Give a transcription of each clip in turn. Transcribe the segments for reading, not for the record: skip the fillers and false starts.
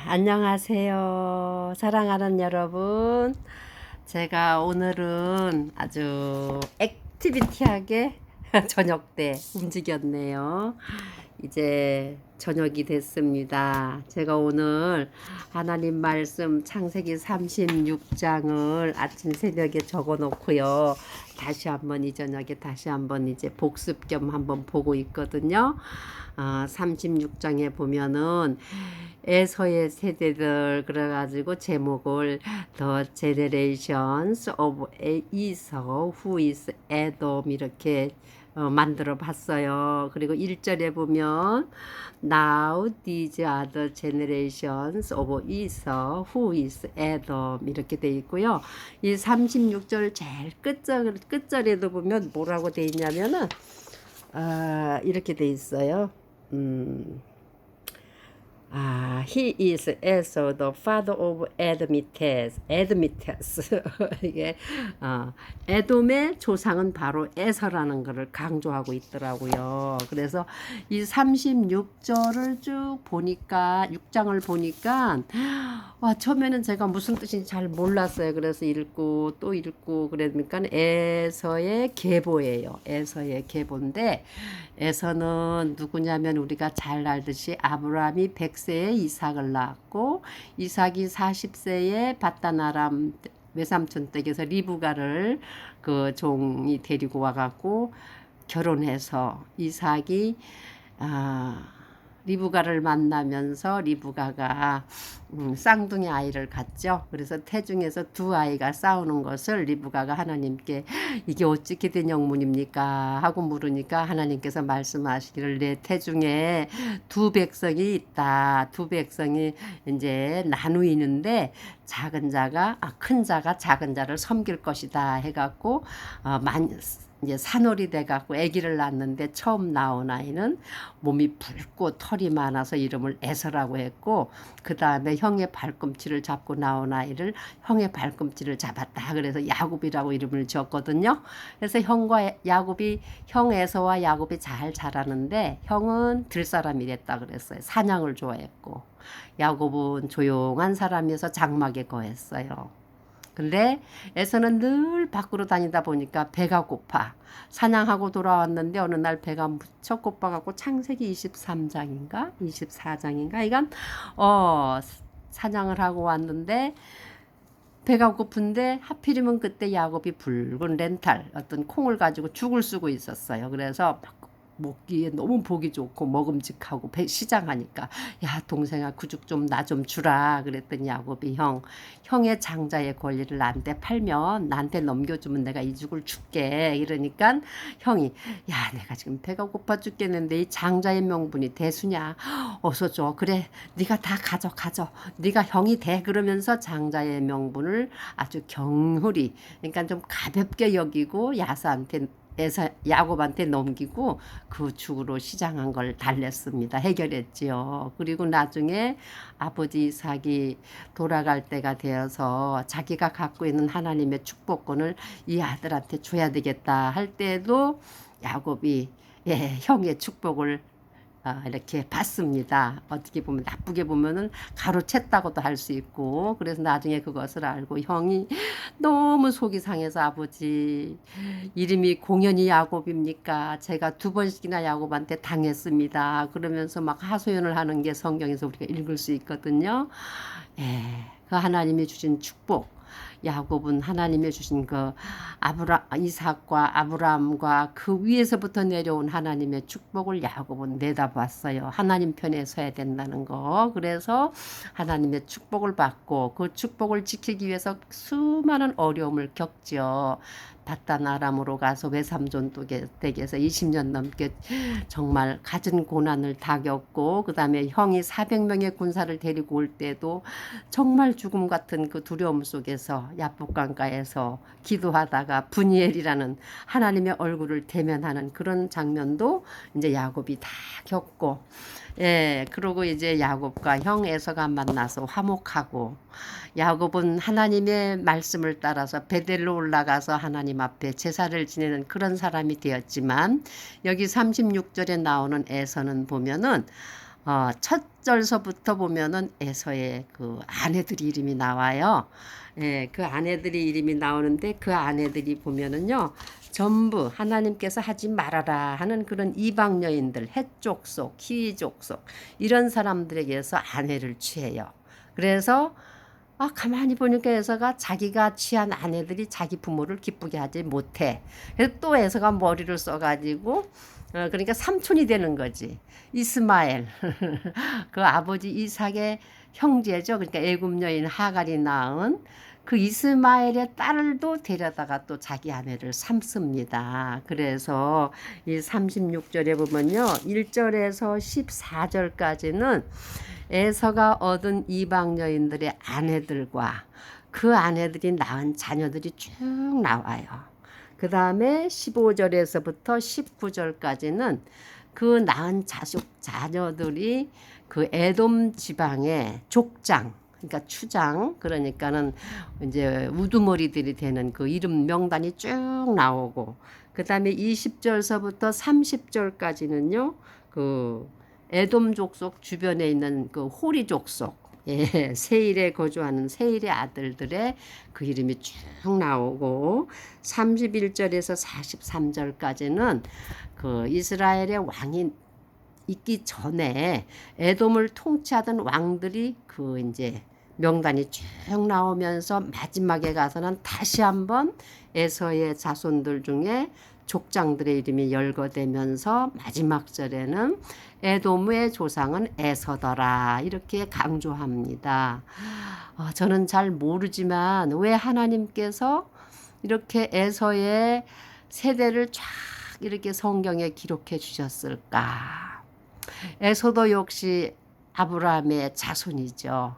안녕하세요. 사랑하는 여러분. 제가 오늘은 아주 액티비티하게 저녁 때 움직였네요. 이제 저녁이 됐습니다. 제가 오늘 하나님 말씀 창세기 36장을 아침 새벽에 적어 놓고요. 다시 한번 이 저녁에 다시 한번 이제 복습 겸 한번 보고 있거든요. 36장에 보면은 에서의 세대들 그래가지고 제목을 The Generations of Esau Who is Edom 이렇게 만들어 봤어요. 그리고 1절에 보면 Now these are the generations of Esau who is Edom 이렇게 돼 있고요. 이 36절 제일 끝절에도 보면 뭐라고 돼 있냐면은 이렇게 돼 있어요. he is Esau, the father of Edomites. Edomites. 이게 에돔의 조상은 바로 에서라는 것을 강조하고 있더라고요. 그래서 이 36절을 쭉 보니까 6장을 보니까 처음에는 제가 무슨 뜻인지 잘 몰랐어요. 그래서 읽고 또 읽고 그러니까 에서의 계보예요. 에서의 계보인데 에서는 누구냐면 우리가 잘 알듯이 아브라함이 100세에 이삭을 낳았고 이삭이 40세에 바단 아람 외삼촌 댁에서 리브가를 그 종이 데리고 와갖고 결혼해서 이삭이 리브가를 만나면서 리브가가 쌍둥이 아이를 갖죠. 그래서 태중에서 두 아이가 싸우는 것을 리브가가 하나님께 이게 어떻게 된 영문입니까? 하고 물으니까 하나님께서 말씀하시기를 내 태중에 두 백성이 있다. 두 백성이 이제 나누이는데 작은 자가 큰 자가 작은 자를 섬길 것이다 해갖고 이제 산월이 돼갖고 아기를 낳았는데 처음 나온 아이는 몸이 붉고 털이 많아서 이름을 에서라고 했고 그 다음에 형의 발꿈치를 잡고 나온 아이를 형의 발꿈치를 잡았다. 그래서 야곱이라고 이름을 지었거든요. 그래서 형 에서와 야곱이 잘 자라는데 형은 들사람이 됐다 그랬어요. 사냥을 좋아했고 야곱은 조용한 사람이어서 장막에 거했어요. 근데 에서는 늘 밖으로 다니다 보니까 배가 고파. 사냥하고 돌아왔는데 어느 날 배가 무척 고파갖고 창세기 23장인가 24장인가 이건 사냥을 하고 왔는데 배가 고픈데 하필이면 그때 야곱이 붉은 렌탈 어떤 콩을 가지고 죽을 쓰고 있었어요. 그래서 먹기에 너무 보기 좋고 먹음직하고 시장하니까 야 동생아 그 죽 좀 나 좀 주라 그랬더니 야곱이 형의 장자의 권리를 나한테 팔면 나한테 넘겨주면 내가 이 죽을 줄게 이러니까 형이 야 내가 지금 배가 고파 죽겠는데 이 장자의 명분이 대수냐 어서 줘 그래 네가 다 가져 네가 형이 돼 그러면서 장자의 명분을 아주 경홀히 그러니까 좀 가볍게 여기고 야곱한테 넘기고 그 죽으로 시장한 걸 달랬습니다. 해결했지요. 그리고 나중에 아버지 이삭이 돌아갈 때가 되어서 자기가 갖고 있는 하나님의 축복권을 이 아들한테 줘야 되겠다 할 때도 야곱이 형의 축복을 이렇게 받습니다. 어떻게 보면 나쁘게 보면은 가로챘다고도 할 수 있고 그래서 나중에 그것을 알고 형이 너무 속이 상해서 아버지 이름이 공연히 야곱입니까? 제가 2번씩이나 야곱한테 당했습니다. 그러면서 막 하소연을 하는 게 성경에서 우리가 읽을 수 있거든요. 그 하나님이 주신 축복 야곱은 하나님이 주신 그 이삭과 아브라함과 그 위에서부터 내려온 하나님의 축복을 야곱은 내다봤어요. 하나님 편에 서야 된다는 거. 그래서 하나님의 축복을 받고 그 축복을 지키기 위해서 수많은 어려움을 겪죠. 바단 아람으로 가서 외삼촌 댁에서 20년 넘게 정말 갖은 고난을 다 겪고 그 다음에 형이 400명의 군사를 데리고 올 때도 정말 죽음 같은 그 두려움 속에서 야복강가에서 기도하다가 분이엘이라는 하나님의 얼굴을 대면하는 그런 장면도 이제 야곱이 다 겪고 그러고 이제 야곱과 형 에서가 만나서 화목하고 야곱은 하나님의 말씀을 따라서 베델로 올라가서 하나님 앞에 제사를 지내는 그런 사람이 되었지만 여기 36절에 나오는 에서는 보면은 첫 절서부터 보면은 에서의 그 아내들이 이름이 나와요. 예, 그 아내들이 이름이 나오는데 그 아내들이 보면은요, 전부 하나님께서 하지 말아라 하는 그런 이방 여인들, 헷 족속, 히위 족속 이런 사람들에게서 아내를 취해요. 그래서 가만히 보니까 에서가 자기가 취한 아내들이 자기 부모를 기쁘게 하지 못해. 그래서 또 에서가 머리를 써가지고 그러니까 삼촌이 되는 거지. 이스마엘 그 아버지 이삭의 형제죠. 그러니까 애굽 여인 하갈이 낳은 그 이스마엘의 딸도 데려다가 또 자기 아내를 삼습니다. 그래서 이 36절에 보면요. 1절에서 14절까지는 에서가 얻은 이방 여인들의 아내들과 그 아내들이 낳은 자녀들이 쭉 나와요. 그 다음에 15절에서부터 19절까지는 그 낳은 자녀들이 그 에돔 지방의 족장, 그러니까 추장, 그러니까는 이제 우두머리들이 되는 그 이름 명단이 쭉 나오고, 그 다음에 20절서부터 30절까지는요, 그 에돔 족속 주변에 있는 그 호리 족속, 예, 세일에 거주하는 세일의 아들들의 그 이름이 쭉 나오고, 31절에서 43절까지는 그 이스라엘의 왕이 있기 전에 에돔을 통치하던 왕들이 그 이제 명단이 쭉 나오면서 마지막에 가서는 다시 한번 에서의 자손들 중에 족장들의 이름이 열거되면서 마지막 절에는 에돔의 조상은 에서더라 이렇게 강조합니다. 저는 잘 모르지만 왜 하나님께서 이렇게 에서의 세대를 쫙 이렇게 성경에 기록해 주셨을까? 에서도 역시 아브라함의 자손이죠.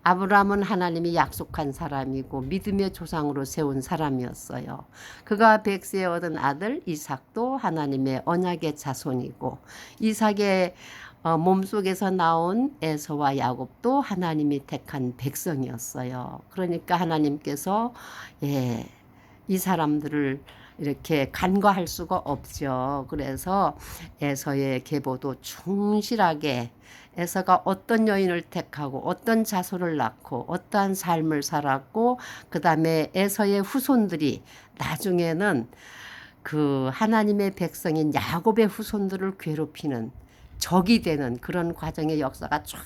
아브라함은 하나님이 약속한 사람이고 믿음의 조상으로 세운 사람이었어요. 그가 백세에 얻은 아들 이삭도 하나님의 언약의 자손이고, 이삭의 몸속에서 나온 에서와 야곱도 하나님이 택한 백성이었어요. 그러니까 하나님께서 이 사람들을 이렇게 간과할 수가 없죠. 그래서 에서의 계보도 충실하게 에서가 어떤 여인을 택하고 어떤 자손을 낳고 어떠한 삶을 살았고, 그 다음에 에서의 후손들이 나중에는 그 하나님의 백성인 야곱의 후손들을 괴롭히는 적이 되는 그런 과정의 역사가 쫙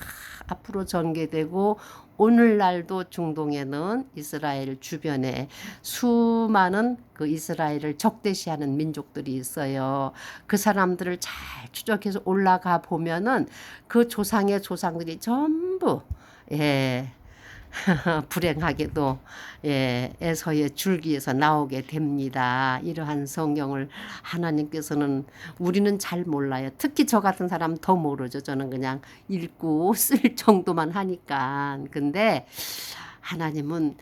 앞으로 전개되고, 오늘날도 중동에는 이스라엘 주변에 수많은 그 이스라엘을 적대시하는 민족들이 있어요. 그 사람들을 잘 추적해서 올라가 보면은 그 조상의 조상들이 전부 불행하게도 에서의 줄기에서 나오게 됩니다. 이러한 성경을 하나님께서는, 우리는 잘 몰라요. 특히 저 같은 사람 더 모르죠. 저는 그냥 읽고 쓸 정도만 하니까. 근데 하나님은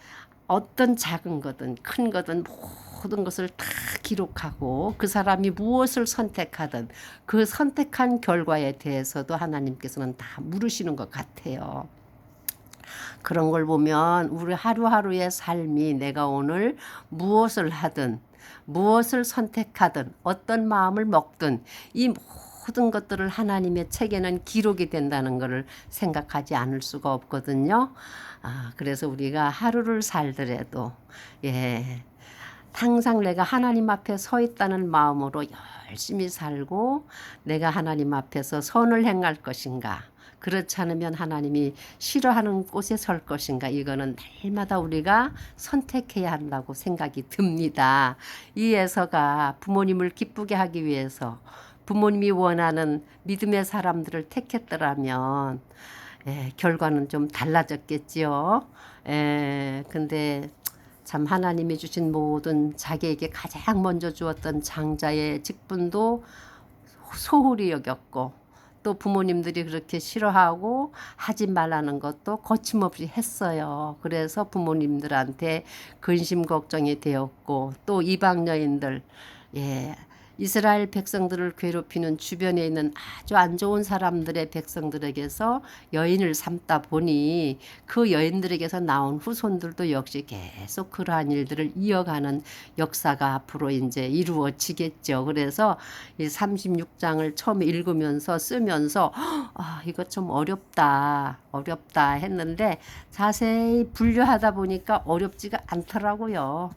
어떤 작은 거든 큰 거든 모든 것을 다 기록하고, 그 사람이 무엇을 선택하든 그 선택한 결과에 대해서도 하나님께서는 다 물으시는 것 같아요. 그런 걸 보면 우리 하루하루의 삶이, 내가 오늘 무엇을 하든 무엇을 선택하든 어떤 마음을 먹든 이 모든 것들을 하나님의 책에는 기록이 된다는 것을 생각하지 않을 수가 없거든요. 그래서 우리가 하루를 살더라도 항상 내가 하나님 앞에 서 있다는 마음으로 열심히 살고, 내가 하나님 앞에서 선을 행할 것인가, 그렇지 않으면 하나님이 싫어하는 곳에 설 것인가, 이거는 날마다 우리가 선택해야 한다고 생각이 듭니다. 이 에서가 부모님을 기쁘게 하기 위해서 부모님이 원하는 믿음의 사람들을 택했더라면 결과는 좀 달라졌겠지요. 근데 참 하나님이 주신 모든 자기에게 가장 먼저 주었던 장자의 직분도 소홀히 여겼고, 또 부모님들이 그렇게 싫어하고 하지 말라는 것도 거침없이 했어요. 그래서 부모님들한테 근심 걱정이 되었고, 또 이방 여인들 이스라엘 백성들을 괴롭히는 주변에 있는 아주 안 좋은 사람들의 백성들에게서 여인을 삼다 보니 그 여인들에게서 나온 후손들도 역시 계속 그러한 일들을 이어가는 역사가 앞으로 이제 이루어지겠죠. 그래서 이 36장을 처음에 읽으면서 쓰면서 이거 좀 어렵다 했는데 자세히 분류하다 보니까 어렵지가 않더라고요.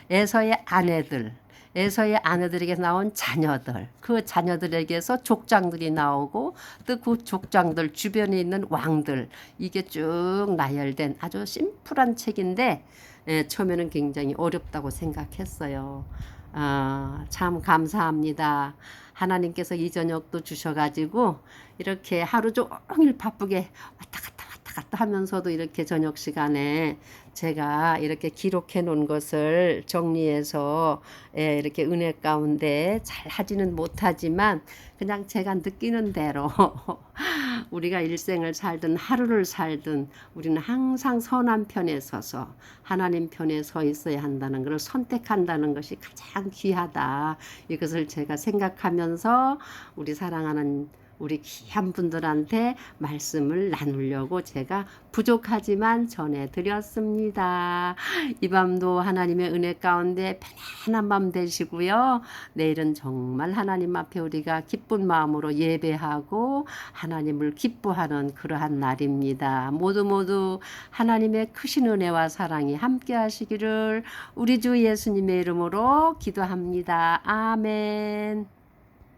에서의 아내들, 에서의 아내들에게 나온 자녀들, 그 자녀들에게서 족장들이 나오고 또 그 족장들 주변에 있는 왕들, 이게 쭉 나열된 아주 심플한 책인데 처음에는 굉장히 어렵다고 생각했어요. 참 감사합니다. 하나님께서 이 저녁도 주셔가지고 이렇게 하루 종일 바쁘게 왔다 갔다 하면서도 이렇게 저녁 시간에 제가 이렇게 기록해 놓은 것을 정리해서 이렇게 은혜 가운데 잘 하지는 못하지만 그냥 제가 느끼는 대로 우리가 일생을 살든 하루를 살든 우리는 항상 선한 편에 서서 하나님 편에 서 있어야 한다는 것을 선택한다는 것이 가장 귀하다. 이것을 제가 생각하면서 우리 사랑하는 우리 귀한 분들한테 말씀을 나누려고 제가 부족하지만 전해드렸습니다. 이 밤도 하나님의 은혜 가운데 편안한 밤 되시고요. 내일은 정말 하나님 앞에 우리가 기쁜 마음으로 예배하고 하나님을 기뻐하는 그러한 날입니다. 모두 하나님의 크신 은혜와 사랑이 함께 하시기를 우리 주 예수님의 이름으로 기도합니다. 아멘.